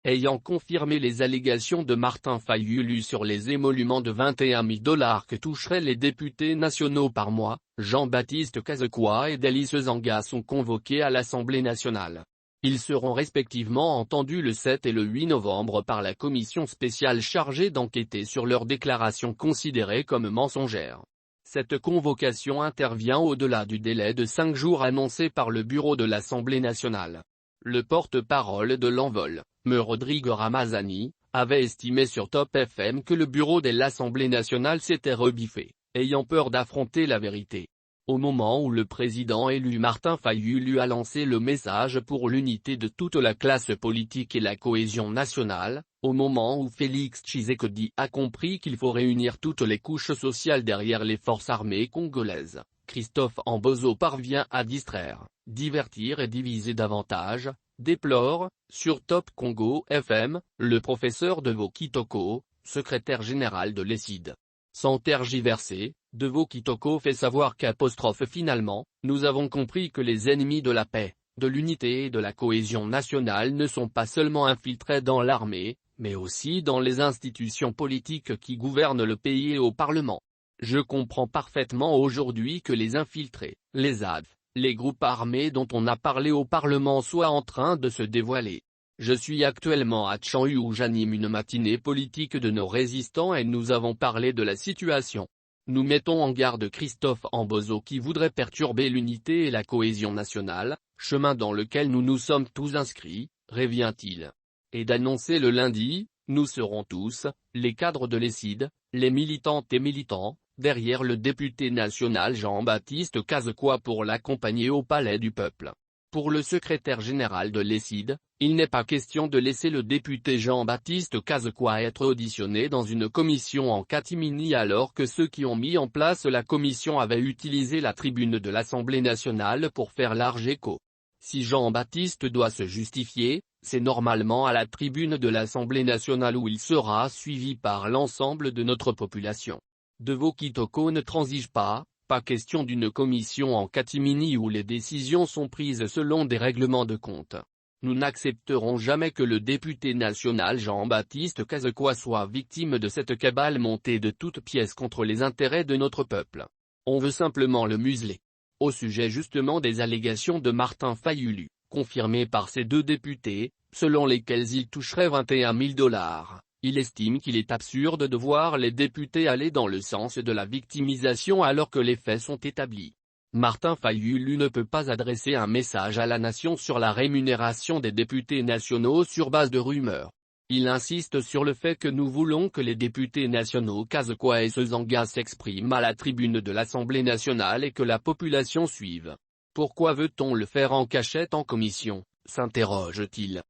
Ayant confirmé les allégations de Martin Fayulu sur les émoluments de 21 000 $ que toucheraient les députés nationaux par mois, Jean-Baptiste Cazekwa et Delis Ezanga sont convoqués à l'Assemblée nationale. Ils seront respectivement entendus le 7 et le 8 novembre par la commission spéciale chargée d'enquêter sur leurs déclarations considérées comme mensongères. Cette convocation intervient au-delà du délai de 5 jours annoncé par le bureau de l'Assemblée nationale. Le porte-parole de l'Envol, M. Rodrigue Ramazani, avait estimé sur Top FM que le bureau de l'Assemblée nationale s'était rebiffé, ayant peur d'affronter la vérité. Au moment où le président élu Martin Fayulu a lancé le message pour l'unité de toute la classe politique et la cohésion nationale, au moment où Félix Tshisekedi a compris qu'il faut réunir toutes les couches sociales derrière les forces armées congolaises, Christophe Ambozo parvient à distraire, divertir et diviser davantage, déplore, sur Top Congo FM, le professeur Devo Kitoko, secrétaire général de l'ESID. Sans tergiverser, Devo Kitoko fait savoir finalement, nous avons compris que les ennemis de la paix, de l'unité et de la cohésion nationale ne sont pas seulement infiltrés dans l'armée, mais aussi dans les institutions politiques qui gouvernent le pays et au Parlement. Je comprends parfaitement aujourd'hui que les infiltrés, les ADF, les groupes armés dont on a parlé au Parlement soient en train de se dévoiler. Je suis actuellement à Tchanhu où j'anime une matinée politique de nos résistants et nous avons parlé de la situation. Nous mettons en garde Christophe Ambozo qui voudrait perturber l'unité et la cohésion nationale, chemin dans lequel nous nous sommes tous inscrits, revient-il. Et d'annoncer le lundi, nous serons tous, les cadres de l'ESID, les militantes et militants, derrière le député national Jean-Baptiste Cazekwa pour l'accompagner au Palais du Peuple. Pour le secrétaire général de l'ESID, il n'est pas question de laisser le député Jean-Baptiste Cazekwa être auditionné dans une commission en catimini alors que ceux qui ont mis en place la commission avaient utilisé la tribune de l'Assemblée nationale pour faire large écho. Si Jean-Baptiste doit se justifier, c'est normalement à la tribune de l'Assemblée nationale où il sera suivi par l'ensemble de notre population. Devo Kitoko ne transige pas question d'une commission en catimini où les décisions sont prises selon des règlements de compte. Nous n'accepterons jamais que le député national Jean-Baptiste Cazekwa soit victime de cette cabale montée de toutes pièces contre les intérêts de notre peuple. On veut simplement le museler. Au sujet justement des allégations de Martin Fayulu, confirmées par ces deux députés, selon lesquels il toucherait 21 000 $. Il estime qu'il est absurde de voir les députés aller dans le sens de la victimisation alors que les faits sont établis. Martin Fayulu ne peut pas adresser un message à la nation sur la rémunération des députés nationaux sur base de rumeurs. Il insiste sur le fait que nous voulons que les députés nationaux Cazekwa et Ezanga s'expriment à la tribune de l'Assemblée nationale et que la population suive. Pourquoi veut-on le faire en cachette en commission, s'interroge-t-il.